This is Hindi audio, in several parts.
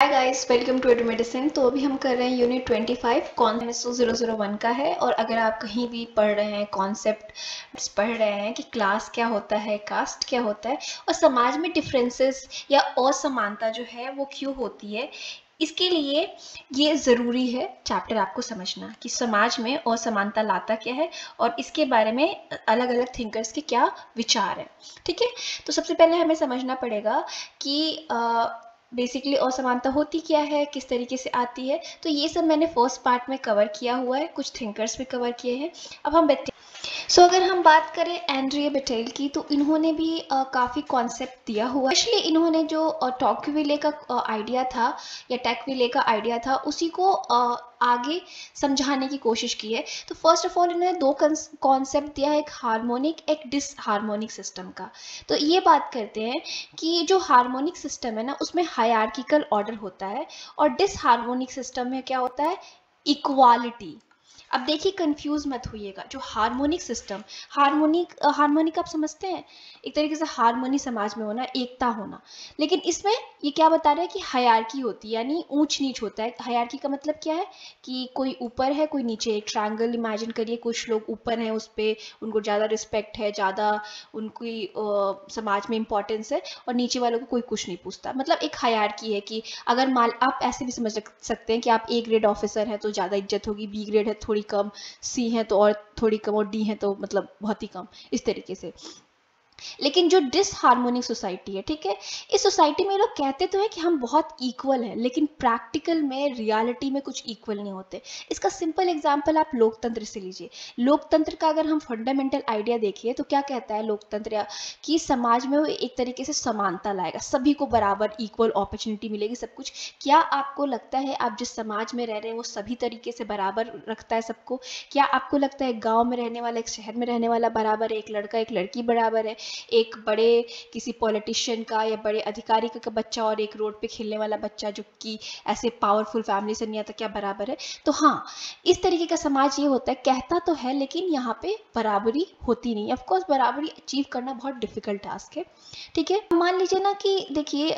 Hi guys, welcome to Edumedicine. तो अभी हम कर रहे हैं यूनिट 25 कॉन्सेप्ट 001 का है। और अगर आप कहीं भी पढ़ रहे हैं कॉन्सेप्ट पढ़ रहे हैं कि क्लास क्या होता है, कास्ट क्या होता है और समाज में डिफरेंसेस या असमानता जो है वो क्यों होती है, इसके लिए ये ज़रूरी है चैप्टर आपको समझना कि समाज में असमानता लाता क्या है और इसके बारे में अलग अलग थिंकर्स के क्या विचार हैं। ठीक है, तो सबसे पहले हमें समझना पड़ेगा कि बेसिकली असमानता होती क्या है, किस तरीके से आती है। तो ये सब मैंने फर्स्ट पार्ट में कवर किया हुआ है, कुछ थिंकर्स भी कवर किए हैं। अब हम अगर हम बात करें एंड्रिया बेटेल की, तो इन्होंने भी काफ़ी कॉन्सेप्ट दिया हुआ है। एक्चुअली इन्होंने जो टॉक्विले का आइडिया था या टैकविले का आइडिया था उसी को आगे समझाने की कोशिश की है। तो फर्स्ट ऑफ ऑल इन्होंने दो कॉन्सेप्ट दिया है, एक हार्मोनिक एक डिसहार्मोनिक सिस्टम का। तो ये बात करते हैं कि जो हार्मोनिक सिस्टम है ना, उसमें हायरार्किकल ऑर्डर होता है और डिसहार्मोनिक सिस्टम में क्या होता है, इक्वालिटी। अब देखिए, कंफ्यूज मत होइएगा। जो हार्मोनिक सिस्टम, हार्मोनिक आप समझते हैं, एक तरीके से हार्मोनी समाज में होना, एकता होना। लेकिन इसमें ये क्या बता रहा है कि हायरार्की होती है, यानी ऊंच नीच होता है। हायरार्की का मतलब क्या है कि कोई ऊपर है कोई नीचे। एक ट्रायंगल इमेजिन करिए, कुछ लोग ऊपर हैं, उस पर उनको ज़्यादा रिस्पेक्ट है, ज़्यादा उनकी समाज में इंपॉर्टेंस है, और नीचे वालों को कोई कुछ नहीं पूछता। मतलब एक हायरार्की है कि अगर मान, आप ऐसे भी समझ सकते हैं कि आप ए ग्रेड ऑफिसर हैं तो ज़्यादा इज्जत होगी, बी ग्रेड है थोड़ी कम, सी है तो और थोड़ी कम, और डी है तो मतलब बहुत ही कम, इस तरीके से। लेकिन जो डिसहार्मोनिक सोसाइटी है, ठीक है, इस सोसाइटी में लोग कहते तो हैं कि हम बहुत इक्वल हैं, लेकिन प्रैक्टिकल में, रियलिटी में कुछ इक्वल नहीं होते। इसका सिंपल एग्जांपल आप लोकतंत्र से लीजिए। लोकतंत्र का अगर हम फंडामेंटल आइडिया देखिए तो क्या कहता है लोकतंत्र, कि समाज में वो एक तरीके से समानता लाएगा, सभी को बराबर इक्वल अपॉर्चुनिटी मिलेगी, सब कुछ। क्या आपको लगता है आप जिस समाज में रह रहे हैं वो सभी तरीके से बराबर रखता है सबको? क्या आपको लगता है गाँव में रहने वाला एक शहर में रहने वाला बराबर है, एक लड़का एक लड़की बराबर है, एक बड़े किसी पॉलिटिशियन का या बड़े अधिकारी का बच्चा और एक रोड पे खेलने वाला बच्चा जो कि ऐसे पावरफुल फैमिली से नहीं आता, क्या बराबर है? तो हाँ, इस तरीके का समाज ये होता है, कहता तो है लेकिन यहाँ पे बराबरी होती नहीं। ऑफ कोर्स बराबरी अचीव करना बहुत डिफिकल्ट टास्क है। ठीक है, मान लीजिए ना कि देखिए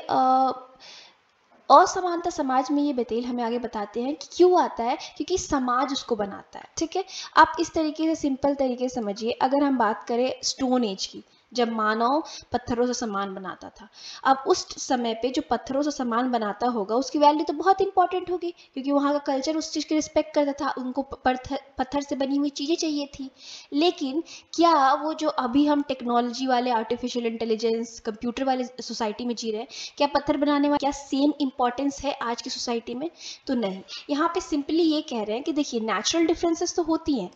असमानता समाज में, ये बेतेल हमें आगे बताते हैं कि क्यों आता है, क्योंकि समाज उसको बनाता है। ठीक है, आप इस तरीके से सिंपल तरीके से समझिए। अगर हम बात करें स्टोन एज की, जब मानव पत्थरों से सामान बनाता था, अब उस समय पे जो पत्थरों से सामान बनाता होगा उसकी वैल्यू तो बहुत इंपॉर्टेंट होगी, क्योंकि वहाँ का कल्चर उस चीज़ की रिस्पेक्ट करता था, उनको पत्थर से बनी हुई चीज़ें चाहिए थी। लेकिन क्या वो जो अभी हम टेक्नोलॉजी वाले, आर्टिफिशियल इंटेलिजेंस, कंप्यूटर वाले सोसाइटी में जी रहे हैं, क्या पत्थर बनाने वाला क्या सेम इंपॉर्टेंस है आज की सोसाइटी में? तो नहीं। यहाँ पे सिंपली ये कह रहे हैं कि देखिए, नेचुरल डिफरेंसेस तो होती हैं,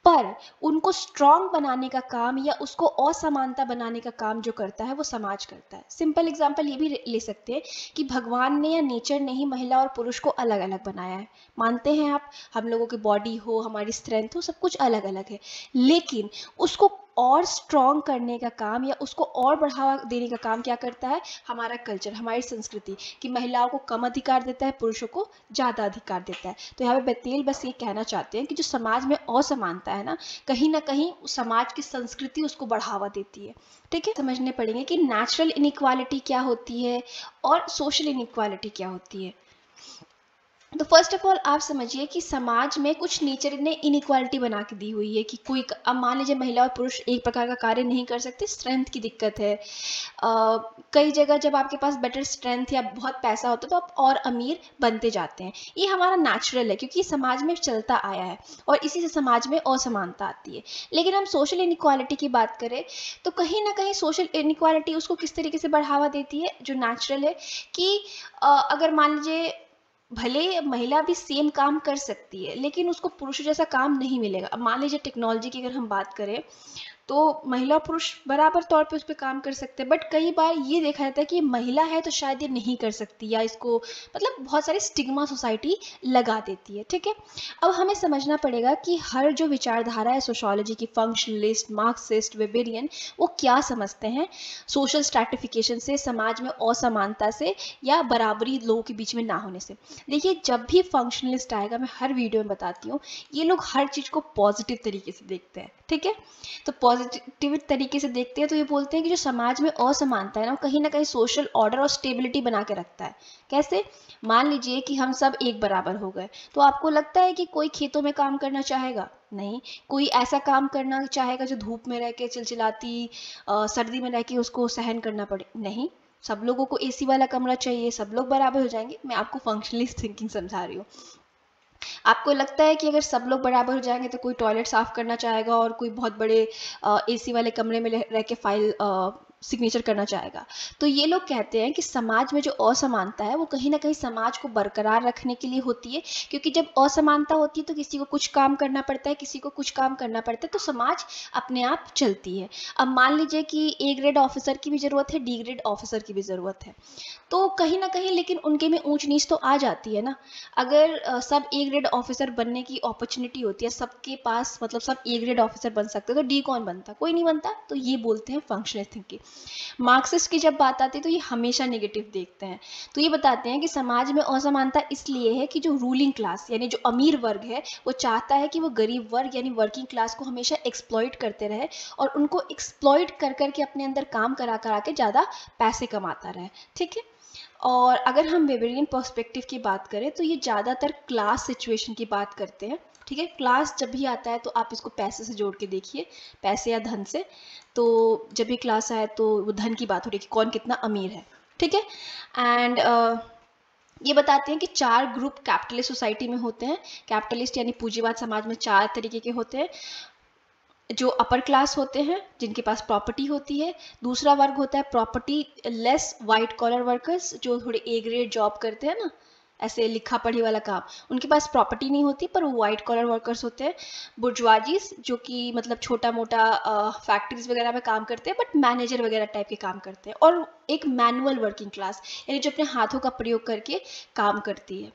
पर उनको स्ट्रांग बनाने का काम या उसको असमानता बनाने का काम जो करता है वो समाज करता है। सिंपल एग्जांपल ये भी ले सकते हैं कि भगवान ने या नेचर ने ही महिला और पुरुष को अलग अलग बनाया है। मानते हैं आप, हम लोगों की बॉडी हो, हमारी स्ट्रेंथ हो, सब कुछ अलग अलग है, लेकिन उसको और स्ट्रॉन्ग करने का काम या उसको और बढ़ावा देने का काम क्या करता है हमारा कल्चर, हमारी संस्कृति, कि महिलाओं को कम अधिकार देता है, पुरुषों को ज़्यादा अधिकार देता है। तो यहाँ पे बेतेल बस ये कहना चाहते हैं कि जो समाज में असमानता है ना कहीं समाज की संस्कृति उसको बढ़ावा देती है। ठीक है, समझने पड़ेंगे कि नेचुरल इनइक्वालिटी क्या होती है और सोशल इनइक्वालिटी क्या होती है। तो फर्स्ट ऑफ ऑल आप समझिए कि समाज में कुछ नेचर ने इनइक्वालिटी बना के दी हुई है कि कोई, अब मान लीजिए महिला और पुरुष एक प्रकार का कार्य नहीं कर सकते, स्ट्रेंथ की दिक्कत है। कई जगह जब आपके पास बेटर स्ट्रेंथ या बहुत पैसा होता है तो आप और अमीर बनते जाते हैं। ये हमारा नेचुरल है, क्योंकि समाज में चलता आया है और इसी से समाज में असमानता आती है। लेकिन हम सोशल इनइक्वालिटी की बात करें तो कहीं ना कहीं सोशल इनइक्वालिटी उसको किस तरीके से बढ़ावा देती है, जो नेचुरल है, कि अगर मान लीजिए भले महिला भी सेम काम कर सकती है लेकिन उसको पुरुष जैसा काम नहीं मिलेगा। अब मान लीजिए टेक्नोलॉजी की अगर हम बात करें तो महिला पुरुष बराबर तौर पे उस पर काम कर सकते हैं, बट कई बार ये देखा जाता है कि महिला है तो शायद ये नहीं कर सकती, या इसको मतलब बहुत सारी स्टिग्मा सोसाइटी लगा देती है। ठीक है, अब हमें समझना पड़ेगा कि हर जो विचारधारा है सोशोलॉजी की, फंक्शनलिस्ट, मार्क्सिस्ट, वेबेरियन, वो क्या समझते हैं सोशल स्ट्रैटिफिकेशन से, समाज में असमानता से या बराबरी लोगों के बीच में ना होने से। देखिए, जब भी फंक्शनलिस्ट आएगा, मैं हर वीडियो में बताती हूँ, ये लोग हर चीज़ को पॉजिटिव तरीके से देखते हैं। ठीक है। तो पॉजिटिव तरीके से देखते हैं तो ये बोलते हैं कि जो समाज में असमानता है ना, कहीं ना कहीं सोशल ऑर्डर और स्टेबिलिटी बना के रखता है। कैसे? मान लीजिए कि हम सब एक बराबर हो गए, तो आपको लगता है कि कोई खेतों में काम करना चाहेगा? नहीं। कोई ऐसा काम करना चाहेगा जो धूप में रह के चिलचिलाती सर्दी में रह के उसको सहन करना पड़े? नहीं। सब लोगों को एसी वाला कमरा चाहिए, सब लोग बराबर हो जाएंगे। मैं आपको फंक्शनलिस्ट थिंकिंग समझा रही हूँ। आपको लगता है कि अगर सब लोग बराबर हो जाएंगे तो कोई टॉयलेट साफ करना चाहेगा और कोई बहुत बड़े एसी वाले कमरे में रह के फाइल सिग्नेचर करना चाहेगा? तो ये लोग कहते हैं कि समाज में जो असमानता है वो कहीं ना कहीं समाज को बरकरार रखने के लिए होती है, क्योंकि जब असमानता होती है तो किसी को कुछ काम करना पड़ता है, किसी को कुछ काम करना पड़ता है, तो समाज अपने आप चलती है। अब मान लीजिए कि ए ग्रेड ऑफिसर की भी ज़रूरत है, डी ग्रेड ऑफिसर की भी ज़रूरत है, तो कहीं ना कहीं लेकिन उनके में ऊंच नीच तो आ जाती है ना। अगर सब ए ग्रेड ऑफिसर बनने की अपॉर्चुनिटी होती है सबके पास, मतलब सब ए ग्रेड ऑफिसर बन सकते हैं, तो डी कौन बनता? कोई नहीं बनता। तो ये बोलते हैं फंक्शनल थिंकिंग। मार्क्सिस्ट की जब बात आती है तो ये हमेशा नेगेटिव देखते हैं। तो ये बताते हैं कि समाज में असमानता इसलिए है कि जो रूलिंग क्लास यानी जो अमीर वर्ग है वो चाहता है कि वो गरीब वर्ग यानी वर्किंग क्लास को हमेशा एक्सप्लॉइट करते रहे और उनको एक्सप्लॉइट कर करके अपने अंदर काम करा करा के ज़्यादा पैसे कमाता रहे। ठीक है। और अगर हम वेबेरियन पर्सपेक्टिव की बात करें तो ये ज़्यादातर क्लास सिचुएशन की बात करते हैं। ठीक है। क्लास जब भी आता है तो आप इसको पैसे से जोड़ के देखिए, पैसे या धन से। तो जब भी क्लास आए तो वो धन की बात हो रही है कि कौन कितना अमीर है। ठीक है। एंड ये बताते हैं कि 4 ग्रुप कैपिटलिस्ट सोसाइटी में होते हैं। कैपिटलिस्ट यानी पूंजीवाद समाज में 4 तरीके के होते हैं। जो अपर क्लास होते हैं जिनके पास प्रॉपर्टी होती है, दूसरा वर्ग होता है property less white collar workers जो थोड़े ए ग्रेड जॉब करते हैं ना, ऐसे लिखा पढ़ी वाला काम, उनके पास प्रॉपर्टी नहीं होती पर वो वाइट कॉलर वर्कर्स होते हैं। बुर्जुआजीज जो कि मतलब छोटा मोटा फैक्ट्रीज वगैरह में काम करते हैं बट मैनेजर वगैरह टाइप के काम करते हैं। और एक मैनुअल वर्किंग क्लास यानी जो अपने हाथों का प्रयोग करके काम करती है।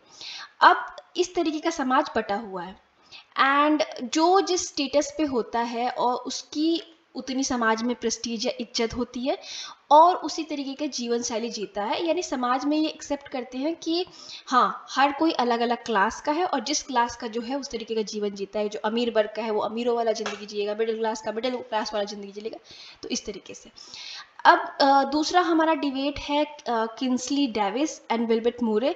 अब इस तरीके का समाज बटा हुआ है एंड जो जिस स्टेटस पे होता है और उसकी उतनी समाज में प्रेस्टीज या इज्जत होती है और उसी तरीके का जीवन शैली जीता है। यानी समाज में ये एक्सेप्ट करते हैं कि हाँ हर कोई अलग अलग क्लास का है और जिस क्लास का जो है उस तरीके का जीवन जीता है। जो अमीर वर्ग का है वो अमीरों वाला ज़िंदगी जिएगा, मिडिल क्लास का मिडिल क्लास वाला ज़िंदगी जिएगा। तो इस तरीके से अब दूसरा हमारा डिबेट है किंस्ली डेविस एंड विल्बर्ट मूरे।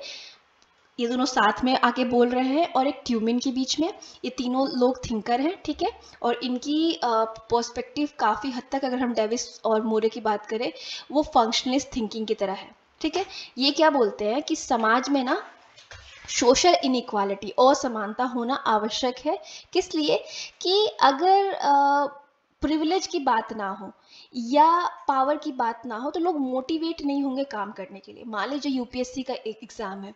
ये दोनों साथ में आके बोल रहे हैं और एक ट्यूमिन के बीच में। ये तीनों लोग थिंकर हैं। ठीक है। और इनकी पर्सपेक्टिव काफ़ी हद तक अगर हम डेविस और मोरे की बात करें वो फंक्शनलिस्ट थिंकिंग की तरह है। ठीक है। ये क्या बोलते हैं कि समाज में ना सोशल इनइक्वालिटी असमानता होना आवश्यक है। किस लिए? कि अगर प्रिविलेज की बात ना हो या पावर की बात ना हो तो लोग मोटिवेट नहीं होंगे काम करने के लिए। मान लीजिए यूपीएससी का एक एग्ज़ाम है,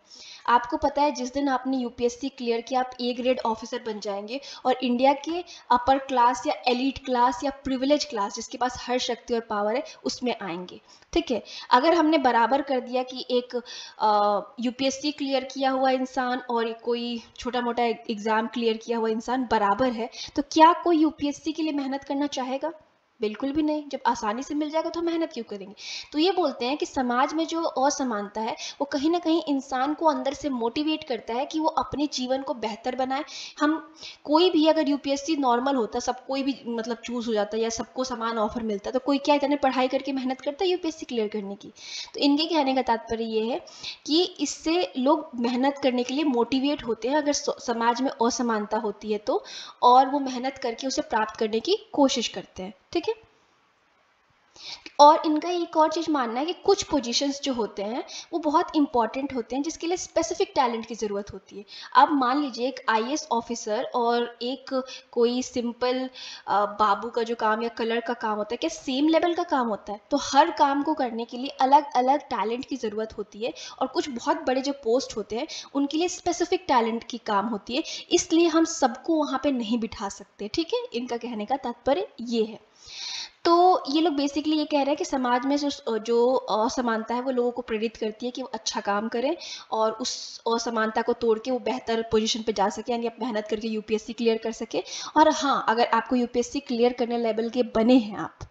आपको पता है जिस दिन आपने यूपीएससी क्लियर किया आप ए ग्रेड ऑफिसर बन जाएंगे और इंडिया के अपर क्लास या एलिट क्लास या प्रिविलेज क्लास जिसके पास हर शक्ति और पावर है उसमें आएंगे। ठीक है। अगर हमने बराबर कर दिया कि एक यूपीएससी क्लियर किया हुआ इंसान और कोई छोटा मोटा एग्ज़ाम क्लियर किया हुआ इंसान बराबर है तो क्या कोई यूपीएससी के लिए मेहनत करना चाहेगा? बिल्कुल भी नहीं। जब आसानी से मिल जाएगा तो मेहनत क्यों करेंगे? तो ये बोलते हैं कि समाज में जो असमानता है वो कहीं ना कहीं इंसान को अंदर से मोटिवेट करता है कि वो अपने जीवन को बेहतर बनाए। हम कोई भी अगर यूपीएससी नॉर्मल होता सब कोई भी मतलब चूज हो जाता या सबको समान ऑफर मिलता तो कोई क्या इतने पढ़ाई करके मेहनत करता यूपीएससी क्लियर करने की? तो इनके कहने का तात्पर्य ये है कि इससे लोग मेहनत करने के लिए मोटिवेट होते हैं अगर समाज में असमानता होती है तो, और वो मेहनत करके उसे प्राप्त करने की कोशिश करते हैं। ठीक है। और इनका एक और चीज़ मानना है कि कुछ पोजीशंस जो होते हैं वो बहुत इंपॉर्टेंट होते हैं जिसके लिए स्पेसिफिक टैलेंट की ज़रूरत होती है। अब मान लीजिए एक आईएएस ऑफिसर और एक कोई सिंपल बाबू का जो काम या कलर का काम होता है, क्या सेम लेवल का काम होता है? तो हर काम को करने के लिए अलग अलग टैलेंट की ज़रूरत होती है और कुछ बहुत बड़े जो पोस्ट होते हैं उनके लिए स्पेसिफिक टैलेंट की काम होती है, इसलिए हम सबको वहाँ पर नहीं बिठा सकते। ठीक है। इनका कहने का तात्पर्य ये है। तो ये लोग बेसिकली ये कह रहे हैं कि समाज में जो असमानता है वो लोगों को प्रेरित करती है कि वो अच्छा काम करें और उस असमानता को तोड़ के वो बेहतर पोजीशन पे जा सके, यानी आप मेहनत करके यूपीएससी क्लियर कर सके। और हाँ, अगर आपको यूपीएससी क्लियर करने लेवल के बने हैं आप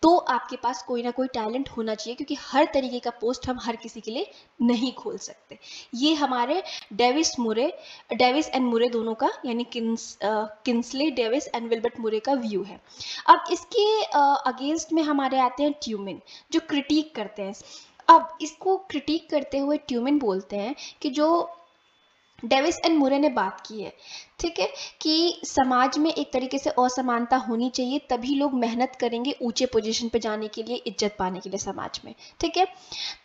तो आपके पास कोई ना कोई टैलेंट होना चाहिए, क्योंकि हर तरीके का पोस्ट हम हर किसी के लिए नहीं खोल सकते। ये हमारे डेविस एंड मुरे दोनों का, यानी किंसले डेविस एंड विल्बर्ट मुरे का व्यू है। अब इसके अगेंस्ट में हमारे आते हैं ट्यूमिन, जो क्रिटिक करते हैं। अब इसको क्रिटिक करते हुए ट्यूमिन बोलते हैं कि जो डेविस एंड मुरे ने बात की है, ठीक है, कि समाज में एक तरीके से असमानता होनी चाहिए, तभी लोग मेहनत करेंगे ऊंचे पोजीशन पे जाने के लिए, इज्जत पाने के लिए समाज में, ठीक है।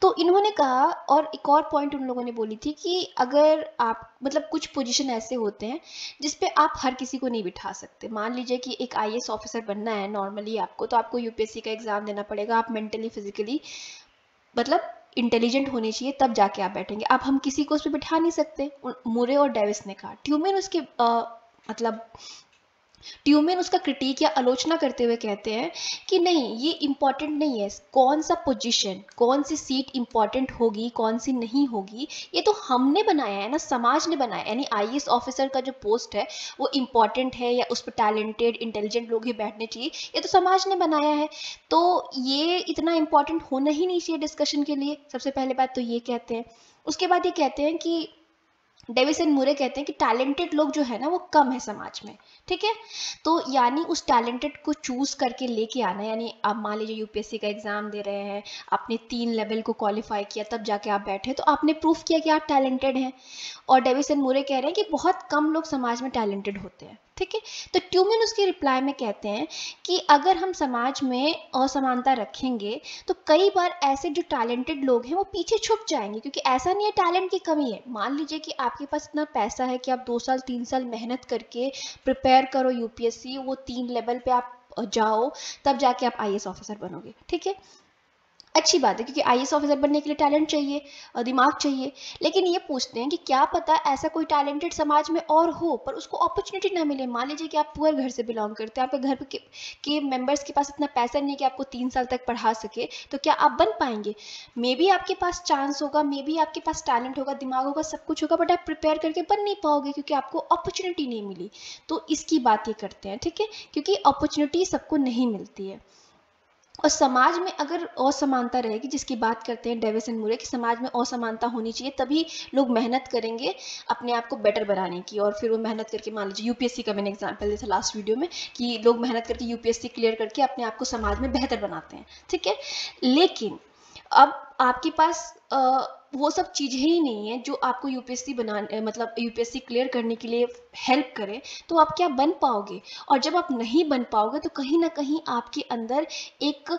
तो इन्होंने कहा, और एक और पॉइंट उन लोगों ने बोली थी कि अगर आप मतलब कुछ पोजीशन ऐसे होते हैं जिसपे आप हर किसी को नहीं बिठा सकते। मान लीजिए कि एक IAS ऑफिसर बनना है नॉर्मली आपको, तो आपको UPSC का एग्जाम देना पड़ेगा, आप मेंटली फिजिकली मतलब इंटेलिजेंट होने चाहिए, तब जाके आप बैठेंगे। अब हम किसी को उस पर बिठा नहीं सकते, मुरे और डेविस ने कहा। ट्यूमेन उसका क्रिटिक या आलोचना करते हुए कहते हैं कि नहीं, ये इम्पॉर्टेंट नहीं है, कौन सा पोजीशन, कौन सी सीट इम्पॉर्टेंट होगी, कौन सी नहीं होगी, ये तो हमने बनाया है ना, समाज ने बनाया। यानी IAS ऑफिसर का जो पोस्ट है वो इम्पॉर्टेंट है या उस पर टैलेंटेड इंटेलिजेंट लोग ही बैठने चाहिए, ये तो समाज ने बनाया है, तो ये इतना इम्पॉर्टेंट होना ही नहीं चाहिए डिस्कशन के लिए। सबसे पहले बात तो ये कहते हैं। उसके बाद ये कहते हैं कि डेविस एंड मुरे कहते हैं कि टैलेंटेड लोग जो है ना वो कम है समाज में, ठीक है। तो यानी उस टैलेंटेड को चूज करके लेके आना, यानी आप मान लीजिए UPSC का एग्जाम दे रहे हैं, आपने 3 लेवल को क्वालिफाई किया, तब जाके आप बैठे, तो आपने प्रूफ किया कि आप टैलेंटेड हैं। और डेविस एंड मुरे कह रहे हैं कि बहुत कम लोग समाज में टैलेंटेड होते हैं, ठीक है। तो ट्यूमिन उसके रिप्लाई में कहते हैं कि अगर हम समाज में असमानता रखेंगे तो कई बार ऐसे जो टैलेंटेड लोग हैं वो पीछे छुप जाएंगे, क्योंकि ऐसा नहीं है टैलेंट की कमी है। मान लीजिए कि आपके पास इतना पैसा है कि आप 2 साल 3 साल मेहनत करके प्रिपेयर करो UPSC, वो 3 लेवल पे आप जाओ, तब जाके आप IAS ऑफिसर बनोगे, ठीक है। अच्छी बात है, क्योंकि IAS ऑफिसर बनने के लिए टैलेंट चाहिए और दिमाग चाहिए। लेकिन ये पूछते हैं कि क्या पता ऐसा कोई टैलेंटेड समाज में और हो, पर उसको अपॉर्चुनिटी ना मिले। मान लीजिए कि आप पुअर घर से बिलोंग करते हैं, आपके घर के मेंबर्स के पास इतना पैसा नहीं है कि आपको 3 साल तक पढ़ा सके, तो क्या आप बन पाएंगे? मे बी आपके पास चांस होगा, मे बी आपके पास टैलेंट होगा, दिमाग होगा, सब कुछ होगा, बट आप प्रिपेयर करके बन नहीं पाओगे क्योंकि आपको अपॉर्चुनिटी नहीं मिली। तो इसकी बात ये करते हैं, ठीक है, क्योंकि अपॉर्चुनिटी सबको नहीं मिलती है। और समाज में अगर असमानता रहेगी, जिसकी बात करते हैं डेविस एंड मुरे, कि समाज में असमानता होनी चाहिए, तभी लोग मेहनत करेंगे अपने आप को बेटर बनाने की। और फिर वो मेहनत करके, मान लीजिए UPSC का मैंने एग्जांपल दिया था लास्ट वीडियो में, कि लोग मेहनत करके UPSC क्लियर करके अपने आप को समाज में बेहतर बनाते हैं, ठीक है। लेकिन अब आपके पास वो सब चीज़ें ही नहीं है जो आपको UPSC बनाने, मतलब UPSC क्लियर करने के लिए हेल्प करे, तो आप क्या बन पाओगे? और जब आप नहीं बन पाओगे तो कहीं ना कहीं आपके अंदर एक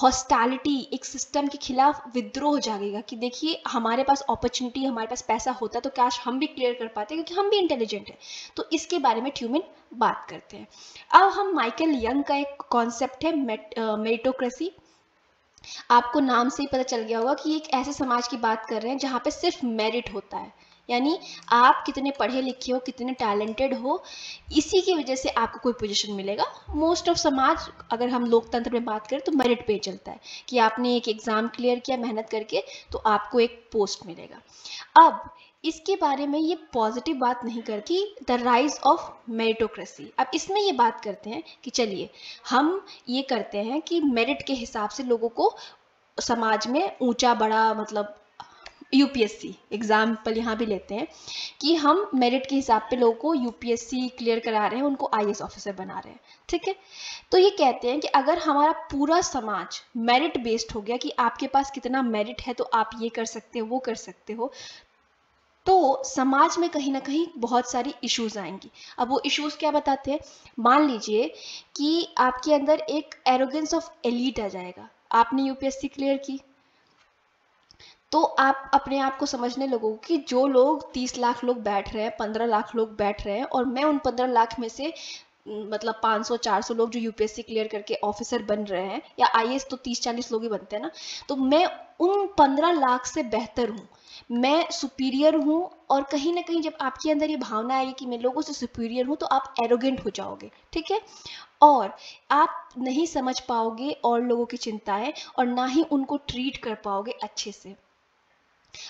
हॉस्टैलिटी, एक सिस्टम के खिलाफ विद्रोह जागेगा कि देखिए, हमारे पास अपॉर्चुनिटी, हमारे पास पैसा होता तो काश हम भी क्लियर कर पाते, क्योंकि हम भी इंटेलिजेंट हैं। तो इसके बारे में ट्यूमिन बात करते हैं। अब हम माइकल यंग का एक कॉन्सेप्ट है मेरिटोक्रेसी, आपको नाम से ही पता चल गया होगा कि एक ऐसे समाज की बात कर रहे हैं जहाँ पे सिर्फ मेरिट होता है, यानी आप कितने पढ़े लिखे हो, कितने टैलेंटेड हो, इसी की वजह से आपको कोई पोजीशन मिलेगा। मोस्ट ऑफ समाज, अगर हम लोकतंत्र में बात करें, तो मेरिट पे चलता है कि आपने एक एग्जाम क्लियर किया मेहनत करके, तो आपको एक पोस्ट मिलेगा। अब इसके बारे में ये पॉजिटिव बात नहीं करती, द राइज ऑफ मेरिटोक्रेसी। अब इसमें ये बात करते हैं कि चलिए हम ये करते हैं कि मेरिट के हिसाब से लोगों को समाज में ऊंचा बड़ा, मतलब UPSC एग्जाम्पल यहाँ भी लेते हैं कि हम मेरिट के हिसाब पे लोगों को UPSC क्लियर करा रहे हैं, उनको IAS ऑफिसर बना रहे हैं, ठीक है। तो ये कहते हैं कि अगर हमारा पूरा समाज मेरिट बेस्ड हो गया कि आपके पास कितना मेरिट है तो आप ये कर सकते हो, वो कर सकते हो, तो समाज में कहीं ना कहीं बहुत सारी इश्यूज आएंगी। अब वो इश्यूज क्या बताते हैं? मान लीजिए कि आपके अंदर एक एरोगेंस ऑफ एलीट आ जाएगा। आपने UPSC क्लियर की, तो आप अपने आप को समझने लगोगे कि जो लोग 30 लाख लोग बैठ रहे हैं, 15 लाख लोग बैठ रहे हैं, और मैं उन 15 लाख में से मतलब 500-400 लोग जो UPSC क्लियर करके ऑफिसर बन रहे हैं, या IAS तो 30-40 लोग ही बनते हैं ना, तो मैं उन 15 लाख से बेहतर हूँ, मैं सुपीरियर हूँ। और कहीं ना कहीं जब आपके अंदर ये भावना आएगी कि मैं लोगों से सुपीरियर हूँ, तो आप एरोगेंट हो जाओगे, ठीक है। और आप नहीं समझ पाओगे और लोगों की चिंताएं, और ना ही उनको ट्रीट कर पाओगे अच्छे से।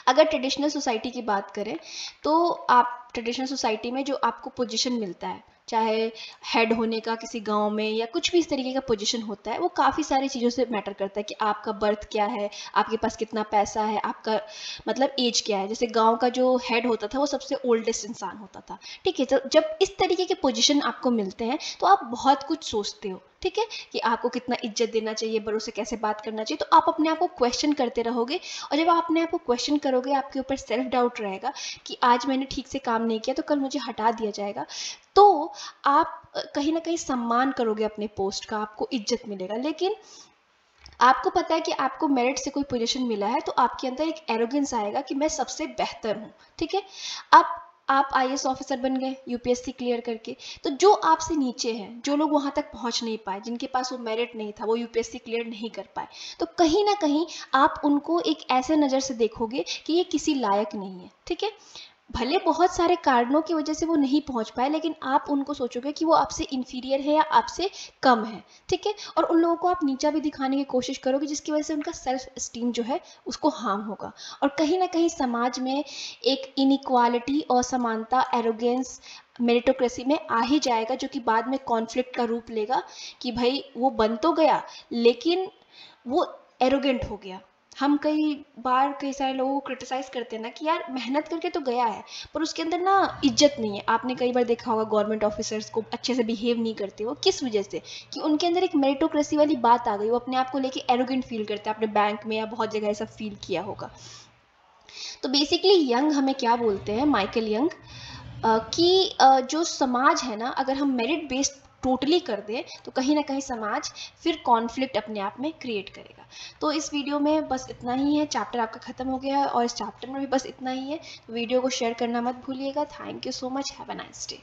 अगर ट्रेडिशनल सोसाइटी की बात करें, तो आप ट्रेडिशनल सोसाइटी में जो आपको पोजीशन मिलता है, चाहे हेड होने का किसी गांव में या कुछ भी इस तरीके का पोजीशन होता है, वो काफ़ी सारी चीज़ों से मैटर करता है कि आपका बर्थ क्या है, आपके पास कितना पैसा है, आपका मतलब एज क्या है। जैसे गांव का जो हेड होता था वो सबसे ओल्डेस्ट इंसान होता था, ठीक है। तो जब इस तरीके के पोजीशन आपको मिलते हैं तो आप बहुत कुछ सोचते हो, ठीक है, कि आपको कितना इज्जत देना चाहिए, बड़ों से कैसे बात करना चाहिए। तो आप अपने आप को क्वेश्चन करते रहोगे, और जब आप अपने आप को क्वेश्चन करोगे, आपके ऊपर सेल्फ डाउट रहेगा कि आज मैंने ठीक से काम नहीं किया तो कल मुझे हटा दिया जाएगा, तो आप कहीं ना कहीं सम्मान करोगे अपने पोस्ट का, आपको इज्जत मिलेगा। लेकिन आपको पता है कि आपको मेरिट से कोई पोजीशन मिला है, तो आपके अंदर एक एरोगेंस आएगा कि मैं सबसे बेहतर हूँ, ठीक है। अब आप आईएएस ऑफिसर बन गए यूपीएससी क्लियर करके, तो जो आपसे नीचे हैं, जो लोग वहां तक पहुंच नहीं पाए, जिनके पास वो मेरिट नहीं था, वो यूपीएससी क्लियर नहीं कर पाए, तो कहीं ना कहीं आप उनको एक ऐसे नज़र से देखोगे कि ये किसी लायक नहीं है, ठीक है। भले बहुत सारे कारणों की वजह से वो नहीं पहुंच पाए, लेकिन आप उनको सोचोगे कि वो आपसे इंफीरियर है या आपसे कम है, ठीक है। और उन लोगों को आप नीचा भी दिखाने की कोशिश करोगे, जिसकी वजह से उनका सेल्फ स्टीम जो है उसको हार्म होगा। और कहीं ना कहीं समाज में एक इनइक्वालिटी, असमानता, एरोगेंस, मेरिटोक्रेसी में आ ही जाएगा, जो कि बाद में कॉन्फ्लिक्ट का रूप लेगा कि भाई वो बन तो गया लेकिन वो एरोगेंट हो गया। हम कई बार कई सारे लोगों को क्रिटिसाइज करते हैं ना कि यार मेहनत करके तो गया है पर उसके अंदर ना इज्जत नहीं है। आपने कई बार देखा होगा गवर्नमेंट ऑफिसर्स को अच्छे से बिहेव नहीं करते, वो किस वजह से, कि उनके अंदर एक मेरिटोक्रेसी वाली बात आ गई, वो अपने आप को लेके एरोगेंट फील करते हैं। आपने बैंक में या बहुत जगह ऐसा फील किया होगा। तो बेसिकली यंग हमें क्या बोलते हैं, माइकल यंग, कि जो समाज है ना, अगर हम मेरिट बेस्ड टोटली कर दें तो कहीं ना कहीं समाज फिर कॉन्फ्लिक्ट अपने आप में क्रिएट करेगा। तो इस वीडियो में बस इतना ही है, चैप्टर आपका खत्म हो गया है और इस चैप्टर में भी बस इतना ही है। तो वीडियो को शेयर करना मत भूलिएगा। Thank you so much, have a nice day.